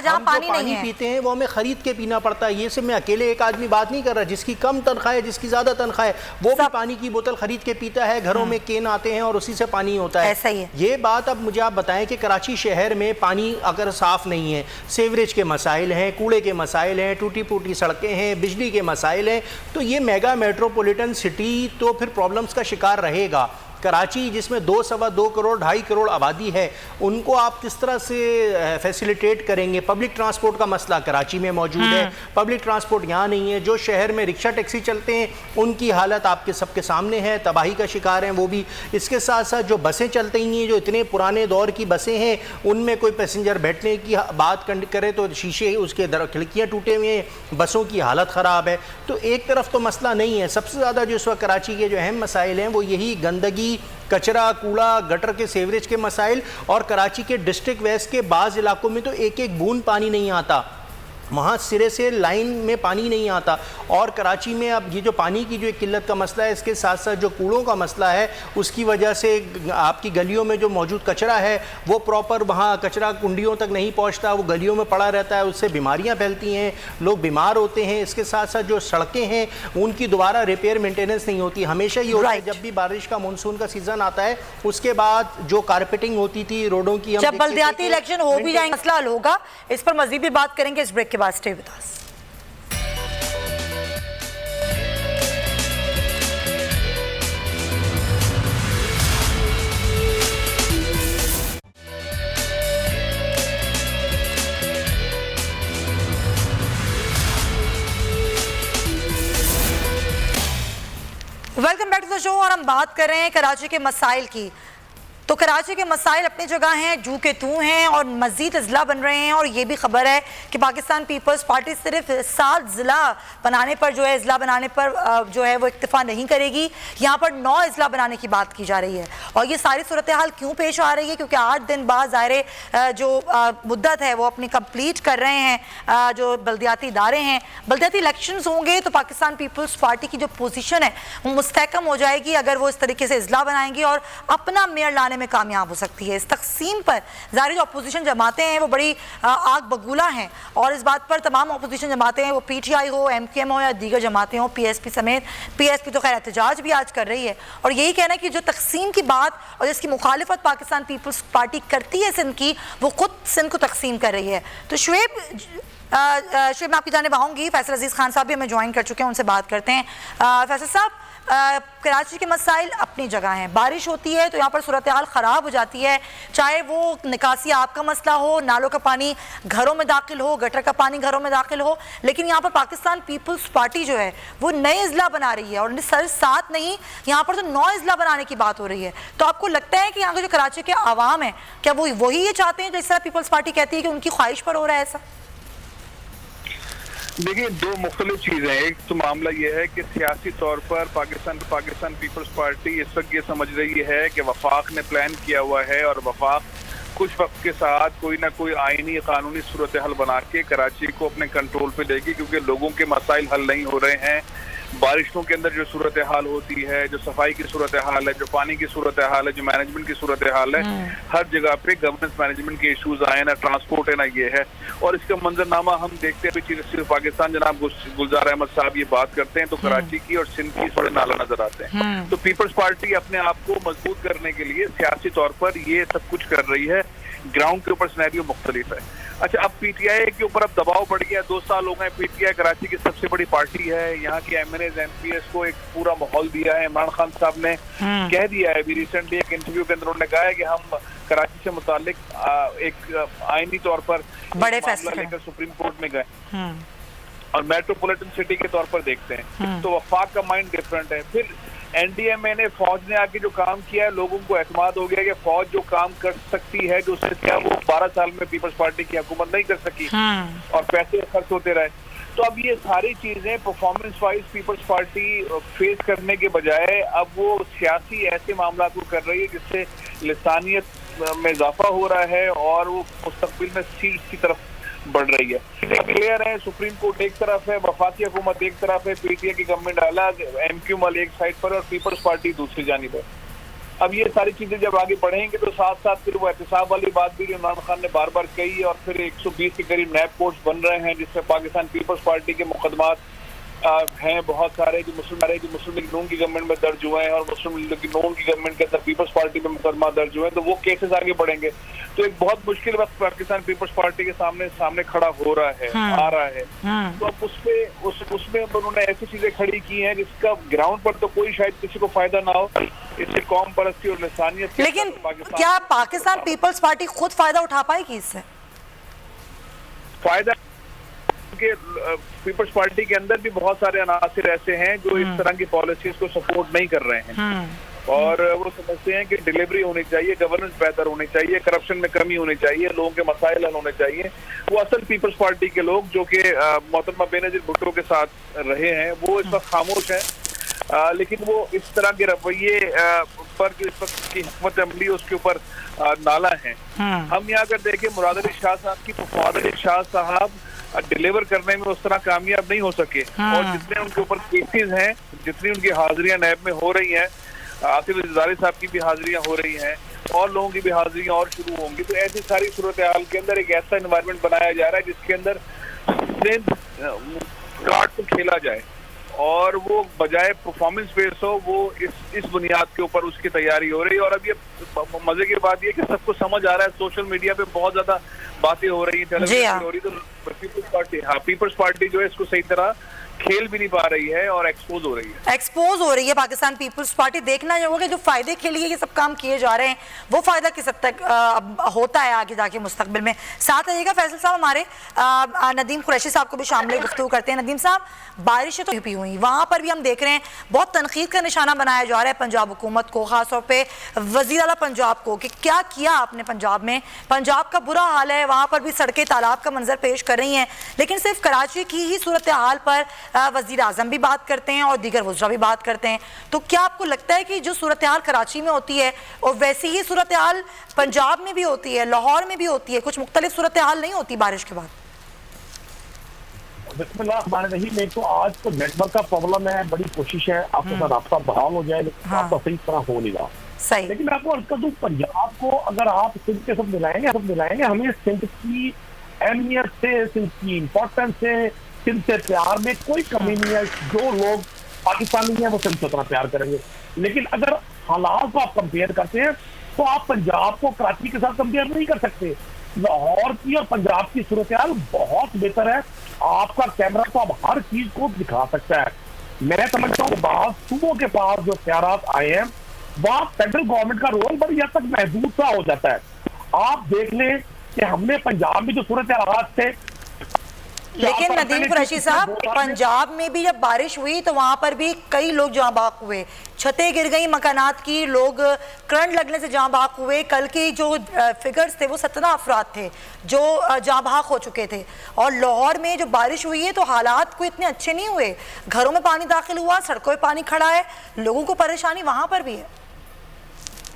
हम पानी पीते हैं वो हमें खरीद के पीना पड़ता है। ये सिर्फ मैं अकेले एक आदमी बात नहीं कर रहा, जिसकी कम तनख्वाह है, जिसकी ज्यादा तनख्वाह है, वो भी पानी की बोतल खरीद के पीता है। घरों में केन आते हैं और उसी से पानी होता है। ऐसा ही है। ये बात अब मुझे आप बताएं कि कराची शहर में पानी अगर साफ नहीं है, सीवरेज के मसाइल हैं, कूड़े के मसाइल हैं, टूटी फूटी सड़कें हैं, बिजली के मसाइल हैं, तो ये मेगा मेट्रोपॉलिटन सिटी तो फिर प्रॉब्लम्स का शिकार रहेगा। कराची जिसमें 2-2.25 करोड़ 2.5 करोड़ आबादी है, उनको आप किस तरह से फैसिलिटेट करेंगे? पब्लिक ट्रांसपोर्ट का मसला कराची में मौजूद है, पब्लिक ट्रांसपोर्ट यहाँ नहीं है। जो शहर में रिक्शा टैक्सी चलते हैं उनकी हालत आपके सबके सामने है, तबाही का शिकार हैं वो भी। इसके साथ साथ जो बसें चलती हैं, जो इतने पुराने दौर की बसें हैं, उनमें कोई पैसेंजर बैठने की बात करे तो शीशे उसके खिड़कियाँ टूटे हुए हैं, बसों की हालत ख़राब है। तो एक तरफ तो मसला नहीं है, सबसे ज़्यादा जो इस वक्त कराची के जो अहम मसाइल हैं वो यही गंदगी, कचरा, कूड़ा, गटर के सीवरेज के मसाइल, और कराची के डिस्ट्रिक्ट वेस्ट के बाज़ इलाकों में तो एक एक बूंद पानी नहीं आता, वहाँ सिरे से लाइन में पानी नहीं आता। और कराची में अब ये जो पानी की जो एक किल्लत का मसला है, इसके साथ साथ जो कूड़ों का मसला है, उसकी वजह से आपकी गलियों में जो मौजूद कचरा है वो प्रॉपर वहाँ कचरा कुंडियों तक नहीं पहुँचता, वो गलियों में पड़ा रहता है, उससे बीमारियाँ फैलती हैं, लोग बीमार होते हैं। इसके साथ साथ जो सड़कें हैं उनकी दोबारा रिपेयर मेंटेनेंस नहीं होती। हमेशा ये होता है जब भी बारिश का मानसून का सीज़न आता है, उसके बाद जो कारपेटिंग होती थी रोडों की, जब बल्दियाती इलेक्शन हो भी जाएंगे मसला हल होगा। इस पर मज़ीद भी बात करेंगे इस ब्रेक के बाद। Stay with us. Welcome back to the show. और हम बात कर रहे हैं कराची के मसाइल की। तो कराची के मसाइल अपनी जगह हैं, जू के तू हैं और मज़ीद अजला बन रहे हैं। और ये भी खबर है कि पाकिस्तान पीपल्स पार्टी सिर्फ 7 ज़िला बनाने पर जो है, अजला बनाने पर जो है वो इक्तफा नहीं करेगी। यहाँ पर 9 अजला बनाने की बात की जा रही है। और ये सारी सूरत हाल क्यों पेश आ रही है? क्योंकि 8 दिन बाद ज़ाहिर जो मुद्दत है वो अपनी कंप्लीट कर रहे हैं जो बल्दियाती इदारे हैं। बल्दियाती इलेक्शंस होंगे तो पाकिस्तान पीपल्स पार्टी की जो पोजीशन है वो मुस्तहकम हो जाएगी अगर वो इस तरीके से अजला बनाएंगी और अपना मेयर लाने में कामयाब हो सकती है। इस तकसीम पर ज़ाहिर जो अपोजिशन जमातें हैं वो बड़ी आग बगूला हैं और इस बात पर तमाम अपोजिशन जमातें हैं, वो PTI हो, MKM हो या दीगर जमातें हो, PSP समेत। PSP तो खैर एहतजाज भी आज कर रही है और यही कहना है कि जो तकसीम की बात और जिसकी मुखालिफत पाकिस्तान पीपल्स पार्टी करती है सिंध की, वो खुद सिंध को तकसीम कर रही है। तो शुएब मैं आपकी जानिब आऊँगी। फैसल अजीज़ खान साहब भी हमें ज्वाइन कर चुके हैं, उनसे बात करते हैं। फैसल साहब, कराची के मसाइल अपनी जगह हैं। बारिश होती है तो यहाँ पर सूरत हाल ख़राब हो जाती है, चाहे वो निकासी आपका मसला हो, नालों का पानी घरों में दाखिल हो, गटर का पानी घरों में दाखिल हो। लेकिन यहाँ पर पाकिस्तान पीपल्स पार्टी जो है वो नए अजला बना रही है और सर 7 नहीं, यहाँ पर तो 9 अजला बनाने की बात हो रही है। तो आपको लगता है कि यहाँ के जो कराची के आवाम है, क्या वो वही ये चाहते हैं जिस तरह पीपल्स पार्टी कहती है कि उनकी ख्वाहिश पर हो रहा है ऐसा? देखिए, 2 मुख्तलिफ चीज़ें हैं। एक तो मामला ये है कि सियासी तौर पर पाकिस्तान पीपल्स पार्टी इस वक्त ये समझ रही है कि वफाक ने प्लान किया हुआ है और वफाक कुछ वक्त के साथ कोई ना कोई आईनी कानूनी सूरत हाल बना के कराची को अपने कंट्रोल पे लेगी, क्योंकि लोगों के मसाइल हल नहीं हो रहे हैं। बारिशों के अंदर जो सूरत हाल होती है, जो सफाई की सूरत हाल है, जो पानी की सूरत हाल है, जो मैनेजमेंट की सूरत हाल है, हर जगह पे गवर्नेंस मैनेजमेंट के इश्यूज आए, ना ट्रांसपोर्ट है ना ये है। और इसका मंजरनामा हम देखते हैं सिर्फ पाकिस्तान, जनाब गुलजार अहमद साहब ये बात करते हैं तो कराची की और सिंध की थोड़े नाला नजर आते हैं। तो पीपल्स पार्टी अपने आप को मजबूत करने के लिए सियासी तौर पर ये सब कुछ कर रही है। ग्राउंड के ऊपर सिनेरियो मुख्तलिफ है। अच्छा, अब पीटीआई के ऊपर अब दबाव बढ़ गया। 2 साल हो गए, पीटीआई कराची की सबसे बड़ी पार्टी है। यहाँ के एमएनएस एमपीएस को एक पूरा माहौल दिया है। इमरान खान साहब ने कह दिया है अभी रिसेंटली एक इंटरव्यू के अंदर, उन्होंने कहा है कि हम कराची से मुतालिक एक आईनी तौर पर बड़े मामला फैसले लेकर सुप्रीम कोर्ट में गए और मेट्रोपॉलिटन सिटी के तौर पर देखते हैं। तो वफाक का माइंड डिफरेंट है। फिर एनडीएमए ने, फौज ने आके जो काम किया है, लोगों को एतमाद हो गया कि फौज जो काम कर सकती है, जो उससे क्या वो 12 साल में पीपल्स पार्टी की हुकूमत नहीं कर सकी और पैसे खर्च होते रहे। तो अब ये सारी चीजें performance wise people's party face करने के बजाय अब वो सियासी ऐसे मामला को कर रही है जिससे लिसानियत में इजाफा हो रहा है और वो मुस्तकबिल में सीट्स की तरफ बढ़ रही है। क्लियर है, सुप्रीम कोर्ट एक तरफ है, वफाकी हुकूमत एक तरफ है, पीटीआई की गवर्नमेंट अलग, एमक्यू मल एक साइड पर और पीपल्स पार्टी दूसरी जानिब है। अब ये सारी चीजें जब आगे बढ़ेंगे तो साथ साथ फिर वो एहतसाब वाली बात भी इमरान खान ने बार बार कही और फिर 120 के करीब नैब कोर्ट्स बन रहे हैं जिसमें पाकिस्तान पीपल्स पार्टी के मुकदमात हैं बहुत सारे जो मुस्लिम लीग नून की गवर्नमेंट में दर्ज हुए हैं और मुस्लिम लीग नून की गवर्नमेंट के अंदर पीपल्स पार्टी में मुकदमा दर्ज हुए हैं। तो वो केसेस आगे बढ़ेंगे तो एक बहुत मुश्किल वक्त पाकिस्तान पीपल्स पार्टी के सामने खड़ा हो रहा है, आ रहा है। तो अब उसमें उन्होंने ऐसी चीजें खड़ी की हैं जिसका ग्राउंड पर तो कोई शायद किसी को फायदा ना हो, इससे कौम परस्ती और लिसानियत। लेकिन क्या पाकिस्तान पीपल्स पार्टी खुद फायदा उठा पाएगी इससे? फायदा के पीपल्स पार्टी के अंदर भी बहुत सारे अनासिर ऐसे हैं जो इस तरह की पॉलिसीज को सपोर्ट नहीं कर रहे हैं और वो समझते हैं कि डिलीवरी होनी चाहिए, गवर्नेंस बेहतर होनी चाहिए, करप्शन में कमी होनी चाहिए, लोगों के मसाइल हल होने चाहिए। वो असल पीपल्स पार्टी के लोग जो कि मोहतरमा बेनजीर भुट्टो के साथ रहे हैं वो इस वक्त खामोश हैं, लेकिन वो इस तरह के रवैये पर जो इस वक्त की हिकमत अमली उसके ऊपर नाला है। हम यहाँ अगर देखें मुराद अली शाह साहब की, तो मुराद अली शाह साहब डिलीवर करने में उस तरह कामयाब नहीं हो सके और जितने उनके ऊपर केसेस हैं, जितनी उनकी हाजिरियां नैब में हो रही हैं, आसिफ ज़रदारी साहब की भी हाजिरियां हो रही हैं और लोगों की भी हाजिरियां और शुरू होंगी। तो ऐसी सारी सूरत हाल के अंदर एक ऐसा एनवायरनमेंट बनाया जा रहा है जिसके अंदर कार्ड को खेला जाए और वो बजाय परफॉर्मेंस बेस हो वो इस बुनियाद के ऊपर उसकी तैयारी हो रही है। और अब ये मजे की बात ये कि सबको समझ आ रहा है, सोशल मीडिया पे बहुत ज्यादा बातें हो रही है, टेलीविजन हो रही है, तो पीपल्स पार्टी जो है इसको सही तरह खेल भी नहीं पा रही है और एक्सपोज हो रही है पाकिस्तान पीपल्स पार्टी। देखना ये होगा कि जो फायदे के लिए ये सब काम किए जा रहे हैं वो फायदा किस हद तक होता है आगे जाके मुस्तकबिल में। साथ रहिएगा फैसल साहब, हमारे नदीम कुरैशी साहब को भी शामिल गुफ्तगू करते हैं। नदीम साहब, बारिशें तो यूपी हुई, वहाँ पर भी हम देख रहे हैं बहुत तनकीद का निशाना बनाया जा रहा है पंजाब हुकूमत को, खासतौर पर वज़ीर आला पंजाब को, कि क्या किया आपने पंजाब में। पंजाब का बुरा हाल है, वहाँ पर भी सड़कें तालाब का मंजर पेश कर रही हैं, लेकिन सिर्फ कराची की ही सूरत हाल पर वज़ीर आज़म भी बात करते हैं और दीगर वज़रा भी बात करते हैं। तो क्या आपको लगता है कि जो सूरत हाल कराची में होती है और वैसी ही सूरत हाल पंजाब में भी होती है, लाहौर में भी होती है, कुछ मुख्तलिफ सूरत हाल नहीं होती बारिश के बाद? नहीं, तो आज तो नेटवर्क का प्रॉब्लम है, बड़ी कोशिश है आपके साथ रास्ता बहाल हो जाए, लेकिन आपका सही तरह हो नहीं रहा। सही। लेकिन मैं आपको अर्ज कर दूं, पंजाब को अगर आप सिंध के सब मिलाएंगे, हमें सिंध की अहमियत से, सिंध की इम्पोर्टेंस से, सिंध से प्यार में कोई कमी नहीं है। जो लोग पाकिस्तानी हैं वो सिंध से उतना प्यार करेंगे, लेकिन अगर हालात को आप कंपेयर करते हैं तो आप पंजाब को कराची के साथ कंपेयर नहीं कर सकते। लाहौर की और पंजाब की सूरत हाल बहुत बेहतर है। आपका कैमरा तो अब हर चीज को दिखा सकता है। मैं समझता हूँ बाद सूबों के पास जो इख्तियारात आए हैं वहाँ फेडरल गवर्नमेंट का रोल बड़ी हद तक महदूद सा हो जाता है। आप देख लें कि हमने पंजाब में जो सूरत हालात थे, लेकिन नदीम कुरैशी साहब, पंजाब में भी जब बारिश हुई तो वहां पर भी कई लोग जहाँ बाक हुए, छतें गिर गई मकानात की, लोग करंट लगने से जहाँ बाक हुए। कल की जो फिगर्स थे वो 17 अफराद थे जो जहाँ बाक हो चुके थे। और लाहौर में जो बारिश हुई है तो हालात कोई इतने अच्छे नहीं हुए, घरों में पानी दाखिल हुआ, सड़कों में पानी खड़ा है, लोगों को परेशानी वहां पर भी है।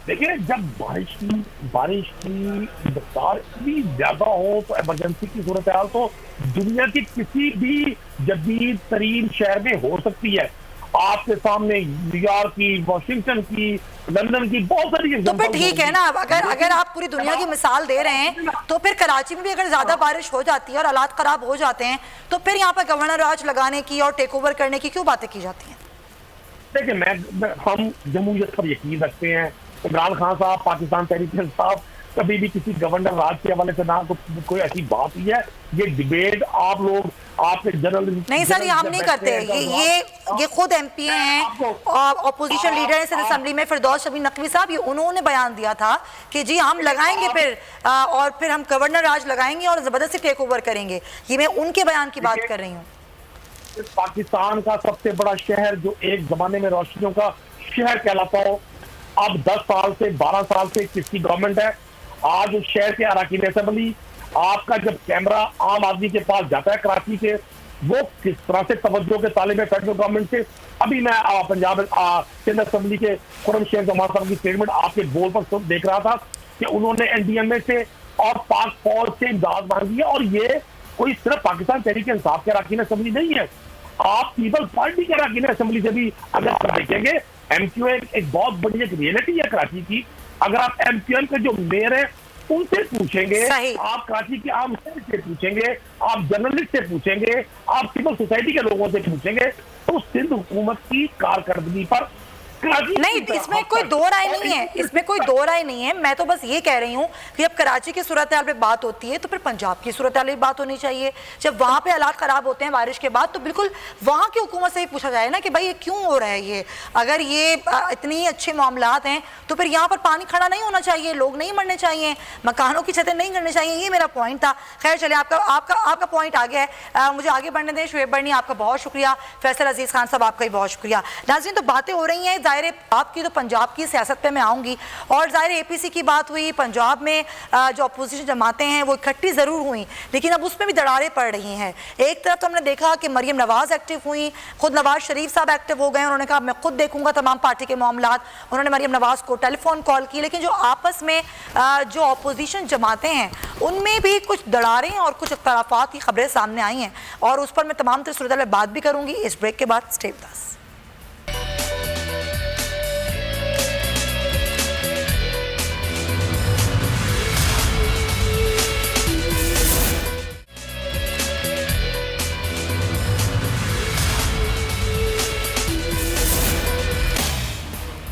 देखिए, जब बारिश की रफ्तार इतनी ज्यादा हो तो इमरजेंसी की सूरत हाल तो दुनिया की किसी भी जदीद तरीन शहर में हो सकती है। आपके सामने न्यूयॉर्क की, वाशिंगटन की, लंदन की बहुत सारी। तो फिर ठीक है ना, अगर आप पूरी दुनिया की मिसाल दे रहे हैं तो फिर कराची में भी अगर ज्यादा बारिश हो जाती है और हालात खराब हो जाते हैं तो फिर यहाँ पर गवर्नर राज लगाने की और टेक ओवर करने की क्यों बातें की जाती हैं? देखिए, हम जमहूरियत पर यकीन रखते हैं। इमरान खान साहब, पाकिस्तान तहरीक साहब कभी भी किसी गवर्नर राज के हवाले से ना कोई ऐसी बात हुई है। ये डिबेट आप लोग आपके जनरल नहीं सर, ये हम नहीं करते। ये खुद एमपी हैं और ऑपोजिशन लीडर हैं असेंबली में, फिरदौस शमी नकवी साहब, ये उन्होंने बयान दिया था कि जी हम लगाएंगे फिर और फिर हम गवर्नर राज लगाएंगे और जबरदस्ती टेक ओवर करेंगे। ये मैं उनके बयान की बात कर रही हूँ। पाकिस्तान का सबसे बड़ा शहर जो एक जमाने में रोशनियों का शहर कहलाता हो, अब 10 साल से 12 साल से किसकी गवर्नमेंट है? आज उस शहर के अराकीन असेंबली, आपका जब कैमरा आम आदमी के पास जाता है कराची के, वो किस तरह से तवज्जो के ताले में फेडरल गवर्नमेंट से। अभी मैं पंजाब सिंध असेंबली के खुरम शेख जमान साहब की स्टेटमेंट आपके बोल पर देख रहा था कि उन्होंने एनडीएमए से और पाक फौज से इमदाद मांगी है। और ये कोई सिर्फ पाकिस्तान तहरीक इंसाफ के अराकीन असेंबली नहीं है, आप पीपल्स पार्टी के अराकीन असेंबली से भी अगर आप देखेंगे, एमक्यू एक बहुत बड़ी एक रियलिटी है कराची की। अगर आप एमक्यूएम के जो मेयर है उनसे पूछेंगे, आप कराची के आम शहर से पूछेंगे, आप जर्नलिस्ट से पूछेंगे, आप सिविल सोसाइटी के लोगों से पूछेंगे, तो सिंध हुकूमत की कारकर्दगी पर नहीं, इसमें कोई दो राय नहीं है, इसमें कोई दो राय नहीं है। मैं तो बस ये कह रही हूँ कि जब कराची की सूरत हाल पे बात होती है तो फिर पंजाब की सूरत हाल पे बात होनी चाहिए। जब वहाँ पे हालात खराब होते हैं बारिश के बाद, तो बिल्कुल वहाँ की हुकूमत से भी पूछा जाए ना कि भाई ये क्यों हो रहा है, ये अगर ये इतनी अच्छे मामलात हैं तो फिर यहाँ पर पानी खड़ा नहीं होना चाहिए, लोग नहीं मरने चाहिए, मकानों की छतें नहीं गिरनी चाहिए। ये मेरा पॉइंट था। खैर चले, आपका पॉइंट आ गया है, मुझे आगे बढ़ने दें। शुएब बर्नी आपका बहुत शुक्रिया, फैसल अजीज खान साहब आपका भी बहुत शुक्रिया। नाज़रीन, तो बातें हो रही हैं ज़ाहिर आपकी, तो पंजाब की सियासत पे मैं आऊँगी। और ज़ाहिर एपीसी की बात हुई, पंजाब में जो अपोजिशन जमातें हैं वो इकट्ठी ज़रूर हुई, लेकिन अब उसमें भी दरारें पड़ रही हैं। एक तरफ तो हमने देखा कि मरियम नवाज़ एक्टिव हुई, खुद नवाज शरीफ साहब एक्टिव हो गए, उन्होंने कहा मैं खुद देखूंगा तमाम पार्टी के मामलात। उन्होंने मरियम नवाज़ को टेलीफोन कॉल की। लेकिन जो आपस में जो अपोजिशन जमातें हैं उनमें भी कुछ दरारें और कुछ इख्तलाफात की खबरें सामने आई हैं, और उस पर मैं तमाम तरह सूरत में बात भी करूँगी इस ब्रेक के बाद। Stay with us.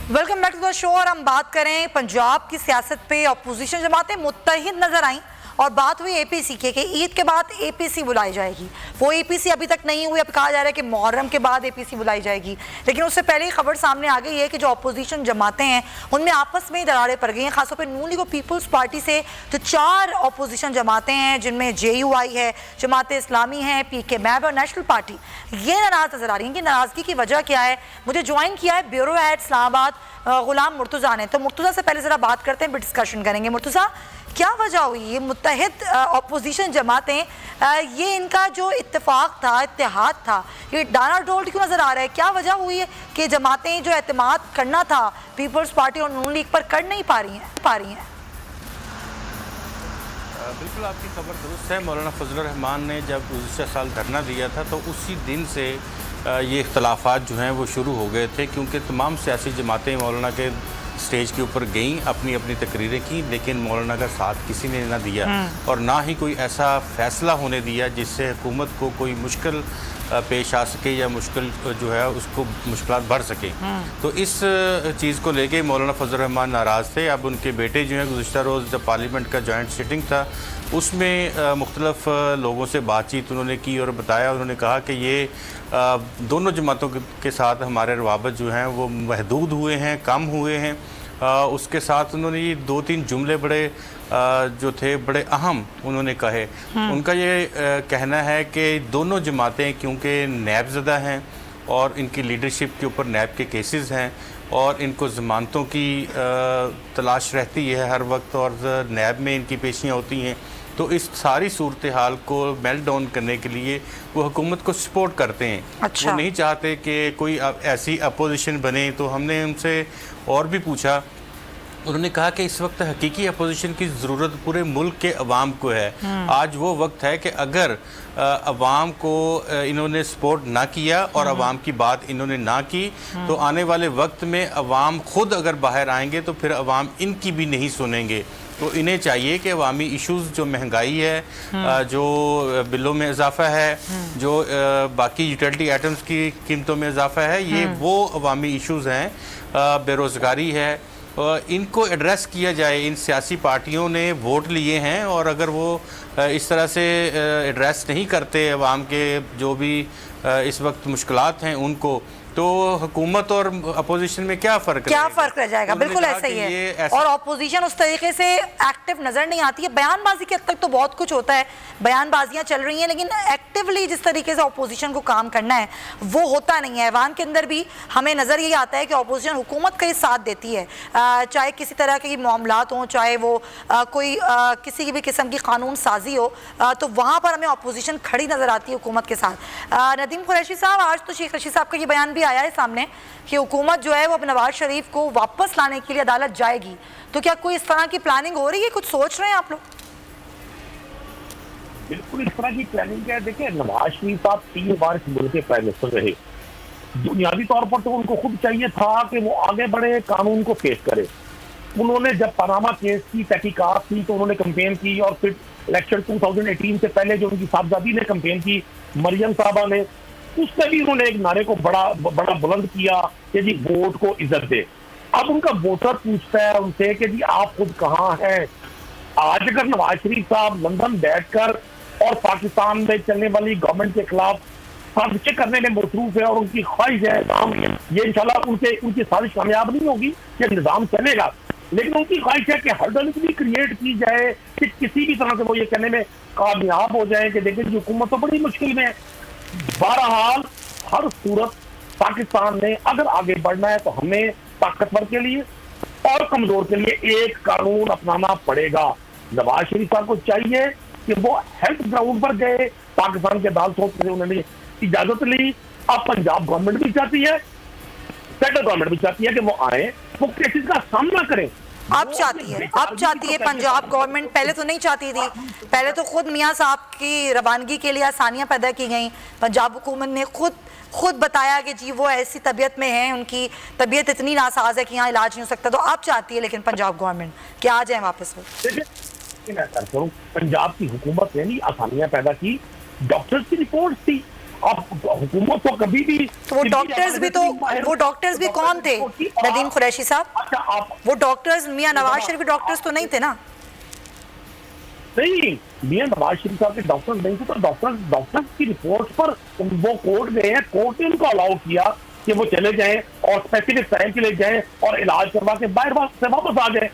Welcome back to the show. और हम बात करें पंजाब की सियासत पे, अपोजिशन जमातें मुत्तहिद नजर आई और बात हुई एपीसी के कि ईद के बाद एपीसी बुलाई जाएगी। वो एपीसी अभी तक नहीं हुई, अब कहा जा रहा है कि मुहर्रम के बाद एपीसी बुलाई जाएगी। लेकिन उससे पहले ही खबर सामने आ गई है कि जो अपोजिशन जमातें हैं उनमें आपस में दरारें पड़ गई हैं। खासतौर पर नून लीग और पीपल्स पार्टी से जो 4 अपोजिशन जमातें हैं, जिनमें JUI है, जमात इस्लामी है, PK मैब और नेशनल पार्टी, ये नाराज नजर आ रही हैं। कि नाराजगी की वजह क्या है? मुझे ज्वाइन किया है ब्यूरो हेड इस्लामाबाद गुलाम मुर्तज़ा ने। तो मुर्तज़ा से पहले ज़रा बात करते हैं, फिर डिस्कशन करेंगे। मुर्तज़ा, क्या वजह हुई ये मुत्तहिद अपोजिशन जमातें, ये इनका जो इत्तेफाक था, इत्तेहाद था, ये डानाडोल क्यों नज़र आ रहा है? क्या वजह हुई है कि जमातें जो एतमाद करना था पीपल्स पार्टी और नून लीग पर कर नहीं पा रही हैं? बिल्कुल आपकी खबर दुरुस्त है। मौलाना फजलुर रहमान ने जब गुज़िश्ता साल धरना दिया था तो उसी दिन से ये इख्तलाफात जो हैं वो शुरू हो गए थे, क्योंकि तमाम सियासी जमातें मौलाना के स्टेज के ऊपर गईं, अपनी अपनी तकरीरें की, लेकिन मौलाना का साथ किसी ने ना दिया और ना ही कोई ऐसा फैसला होने दिया जिससे हुकूमत को कोई मुश्किल पेश आ सके या मुश्किल जो है उसको मुश्किलात बढ़ सके। तो इस चीज़ को लेके मौलाना फजलुर रहमान नाराज़ थे। अब उनके बेटे जो हैं, गुज़िश्ता रोज़ जब पार्लियामेंट का जॉइंट सिटिंग था उसमें मुख्तलिफ लोगों से बातचीत उन्होंने की और बताया, उन्होंने कहा कि ये दोनों जमातों के साथ हमारे रवाबत जो हैं वो महदूद हुए हैं, कम हुए हैं। उसके साथ उन्होंने ये 2-3 जुमले बड़े जो थे बड़े अहम उन्होंने कहे। उनका ये कहना है कि दोनों जमातें क्योंकि नैबज़दा हैं और इनकी लीडरशिप के ऊपर नैब के केसेस हैं और इनको ज़मानतों की तलाश रहती है हर वक्त और नैब में इनकी पेशियाँ होती हैं, तो इस सारी सूरत हाल को मेल्ट डाउन करने के लिए वो हुकूमत को सपोर्ट करते हैं। अच्छा। वो नहीं चाहते कि कोई ऐसी अपोजिशन बने। तो हमने उनसे और भी पूछा, उन्होंने कहा कि इस वक्त हकीकी अपोजिशन की ज़रूरत पूरे मुल्क के अवाम को है। आज वो वक्त है कि अगर अवाम को इन्होंने सपोर्ट ना किया और अवाम की बात इन्होंने ना की तो आने वाले वक्त में अवाम खुद अगर बाहर आएंगे तो फिर अवाम इनकी भी नहीं सुनेंगे। तो इन्हें चाहिए कि अवामी इश्यूज़, जो महंगाई है, जो बिलों में इजाफा है, जो बाकी यूटिलिटी आइटम्स की कीमतों में इजाफा है, ये वो अवामी इश्यूज़ हैं। बेरोज़गारी है, इनको एड्रेस किया जाए। इन सियासी पार्टियों ने वोट लिए हैं और अगर वो इस तरह से एड्रेस नहीं करते अवाम के जो भी इस वक्त मुश्किलात हैं उनको, तो हुकूमत और अपोजिशन में क्या फ़र्क रह जाएगा। बिल्कुल ऐसा ही है। और अपोजिशन उस तरीके से एक्टिव नजर नहीं आती है। बयानबाजी के हद तक तो बहुत कुछ होता है, बयानबाजियां चल रही हैं, लेकिन एक्टिवली जिस तरीके से अपोजिशन को काम करना है वो होता नहीं है। ऐवान के अंदर भी हमें नज़र यही आता है कि अपोजिशन हुकूमत का ही साथ देती है, चाहे किसी तरह के मामलात हों, चाहे वो कोई किसी भी किस्म की कानून साजी हो, तो वहाँ पर हमें अपोजिशन खड़ी नज़र आती है हुकूमत के साथ। नदीम कुरैशी साहब, आज तो शेख रशीद साहब का ये बयान भी आया है सामने कि हुकूमत जो है वो अब नवाज शरीफ को वापस लाने के लिए अदालत जाएगी, तो क्या कोई इस तरह की प्लानिंग हो रही है? कुछ सोच रहे हैं आप लोग? बिल्कुल इस तरह की प्लानिंग है। देखिए, नवाज शरीफ साहब 3 बार इस मुल्क के प्राइम मिनिस्टर रहे। बुनियादी तौर पर तो उनको खुद चाहिए था कि वो आगे बढ़े, कानून को पेश करे। उन्होंने जब पनामा केस की तहकीकात की तो उन्होंने कैंपेन की, और फिर इलेक्शन 2018 से पहले जो उनकी साहबजादी ने कैंपेन की, मरियम साहबा ने, उससे भी उन्होंने एक नारे को बड़ा बुलंद किया कि जी वोट को इज्जत दे। अब उनका वोटर पूछता है उनसे कि जी आप खुद कहाँ हैं? आज अगर नवाज शरीफ साहब लंदन बैठकर और पाकिस्तान में चलने वाली गवर्नमेंट के खिलाफ साजिशें करने में मसरूफ है और उनकी ख्वाहिश है ये इंशाल्लाह उनकी साजिश कामयाब नहीं होगी, ये निज़ाम चलेगा, लेकिन उनकी ख्वाहिश है कि हर्डल्स भी क्रिएट की जाए कि किसी भी तरह से वो ये कहने में कामयाब हो जाए कि देखिए जी हुकूमत तो बड़ी मुश्किल में है। बहरहाल हर सूरत पाकिस्तान ने अगर आगे बढ़ना है तो हमें ताकतवर के लिए और कमजोर के लिए एक कानून अपनाना पड़ेगा। नवाज शरीफ साहब को चाहिए कि वो हेल्थ ग्राउंड पर गए, पाकिस्तान के अदालतों से उन्होंने इजाजत ली। अब पंजाब गवर्नमेंट भी चाहती है, सेंट्रल गवर्नमेंट भी चाहती है कि वो आए, वो केसेस का सामना करें। अब चाहती है पंजाब गवर्नमेंट, पहले तो नहीं चाहती थी। पहले तो खुद मियां साहब की रवानगी के लिए आसानियां पैदा की गई। पंजाब हुकूमत ने खुद बताया कि जी वो ऐसी तबीयत में है, उनकी तबीयत इतनी नासाज है कि यहाँ इलाज नहीं हो सकता। तो अब चाहती है लेकिन पंजाब गवर्नमेंट कि आ जाए वापस वो। पंजाब की हुकूमत ने आसानियां पैदा की, डॉक्टर्स की रिपोर्ट थी। अब हुकूमत तो कभी भी तो वो डॉक्टर्स भी कौन थे नदीम कुरैशी साहब? अच्छा, आप वो डॉक्टर्स मियां नवाज शरीफ के डॉक्टर्स तो नहीं थे ना? नहीं, मियां नवाज शरीफ साहब के डॉक्टर्स नहीं थे, तो डॉक्टर्स की रिपोर्ट पर वो कोर्ट गए हैं, कोर्ट ने उनको अलाउ किया कि वो चले जाएं और स्पेसिफिक टाइम के लिए जाएं और इलाज करवा के बाहर से वापस आ जाए।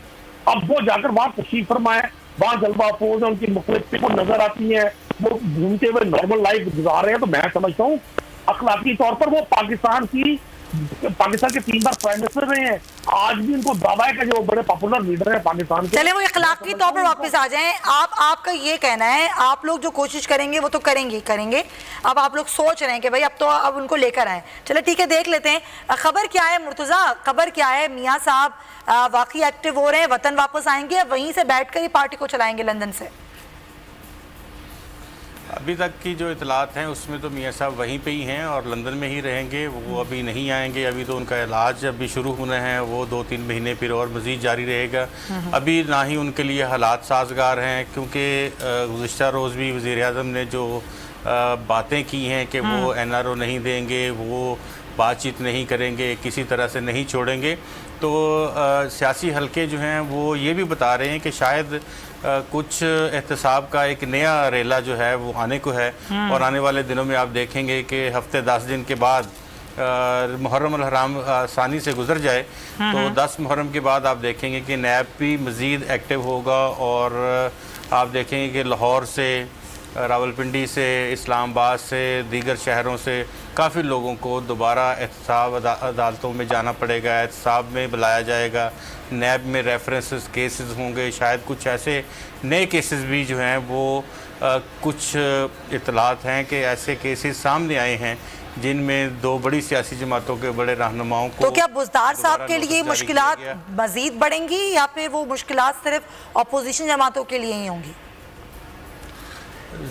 अब वो जाकर वहां तशरीफ फरमाए, वहां जलवा अफरोज है, उनकी मुख्तलिफ नजर आती है, वो घूमते हुए नॉर्मल लाइफ गुजार रहे हैं। तो मैं समझता हूँ अखलाकी तौर पर वो पाकिस्तान के 3 बार प्राइम मिनिस्टर रहे हैं, आज भी उनको दावा है कि जो बड़े पॉपुलर लीडर हैं पाकिस्तान के। चले वो अखलाकी तौर पर वापस आ जाएं। आपका ये कहना है, आप लोग जो कोशिश करेंगे वो तो करेंगे। अब आप लोग सोच रहे हैं कि भाई अब उनको लेकर आए। चले ठीक है, देख लेते हैं खबर क्या है। मुर्तजा, खबर क्या है? मियां साहब वाकई एक्टिव हो रहे हैं, वतन वापस आएंगे या वहीं से बैठकर ही पार्टी को चलाएंगे लंदन से? अभी तक की जो इतलात हैं उसमें तो मियां साहब वहीं पे ही हैं और लंदन में ही रहेंगे, वो अभी नहीं आएंगे। अभी तो उनका इलाज अभी शुरू होना है, वो 2-3 महीने फिर और मज़ीद जारी रहेगा। अभी ना ही उनके लिए हालात साजगार हैं, क्योंकि गुज़िश्ता रोज़ भी वज़ीर-ए-आज़म ने जो बातें की हैं कि वो NRO नहीं देंगे, वो बातचीत नहीं करेंगे, किसी तरह से नहीं छोड़ेंगे। तो सियासी हलके जो हैं वो ये भी बता रहे हैं कि शायद कुछ एहतसाब का एक नया रेला जो है वो आने को है, और आने वाले दिनों में आप देखेंगे कि हफ्ते 10 दिन के बाद मुहर्रम अल हराम आसानी से गुजर जाए, तो 10 मुहर्रम के बाद आप देखेंगे कि नैब भी मज़ीद एक्टिव होगा, और आप देखेंगे कि लाहौर से, रावलपिंडी से, इस्लामाबाद से, दीगर शहरों से काफ़ी लोगों को दोबारा एहतसाब अदालतों में जाना पड़ेगा, एहतसाब में बुलाया जाएगा, नैब में रेफरेंसेस केसेस होंगे, शायद कुछ ऐसे नए केसेस भी जो हैं वो कुछ इतलात हैं कि ऐसे केसेस सामने आए हैं जिनमें 2 बड़ी सियासी जमातों के बड़े रहनुमाओं को। तो क्या बुज़दार साहब के लिए मुश्किलात मज़ीद बढ़ेंगी या फिर वो मुश्किलात सिर्फ अपोजिशन जमातों के लिए ही होंगी?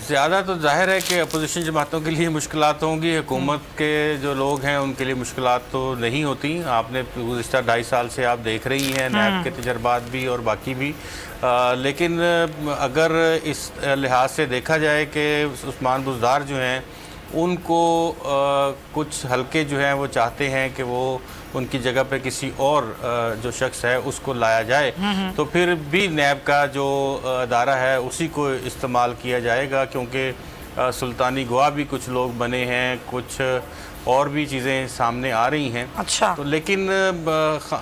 ज़्यादा तो जाहिर है कि अपोजिशन जमातों के लिए मुश्किलात होंगी, हुकूमत के जो लोग हैं उनके लिए मुश्किलात तो नहीं होती। आपने गुज़िश्ता 2.5 साल से आप देख रही हैं नैब के तजर्बात भी और बाकी भी, लेकिन अगर इस लिहाज से देखा जाए कि उस्मान बुज़दार जो हैं उनको कुछ हलके जो हैं वो चाहते हैं कि वो उनकी जगह पे किसी और जो शख्स है उसको लाया जाए तो फिर भी नैब का जो अदारा है उसी को इस्तेमाल किया जाएगा, क्योंकि सुल्तानी गवाह भी कुछ लोग बने हैं, कुछ और भी चीज़ें सामने आ रही हैं। अच्छा। तो लेकिन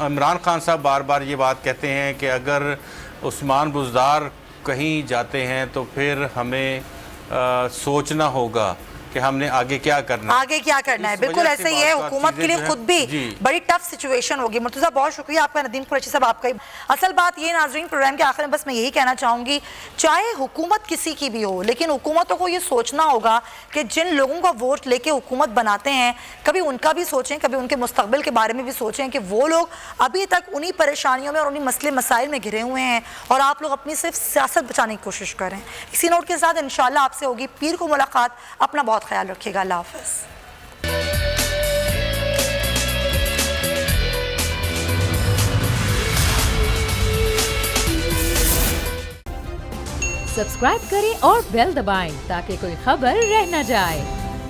इमरान खान साहब बार बार ये बात कहते हैं कि अगर उस्मान बुज़दार कहीं जाते हैं तो फिर हमें सोचना होगा कि हमने आगे क्या करना है। आगे क्या करना है, बिल्कुल ऐसे ही है। हुकूमत के लिए खुद भी बड़ी टफ सिचुएशन होगी। मुर्तज़ा बहुत शुक्रिया आपका, नदीम कुरैशी साहब आपका। असल बात ये नाज़रीन, प्रोग्राम के आखिर में बस मैं यही कहना चाहूँगी, चाहे हुकूमत किसी की भी हो, लेकिन हुकूमतों को ये सोचना होगा कि जिन लोगों का वोट लेके हुकूमत बनाते हैं, कभी उनका भी सोचें, कभी उनके मुस्तकबिल के बारे में भी सोचें कि वो लोग अभी तक उन्हीं परेशानियों में और उन्हीं मसले मसाइल में घिरे हुए हैं और आप लोग अपनी सिर्फ सियासत बचाने की कोशिश करें। इसी नोट के साथ इंशाल्लाह आपसे होगी पीर को मुलाकात। अपना बहुत ख्याल रखिएगा। अल्लाह हाफ़िज़। सब्सक्राइब करें और बेल दबाएं ताकि कोई खबर रह न जाए।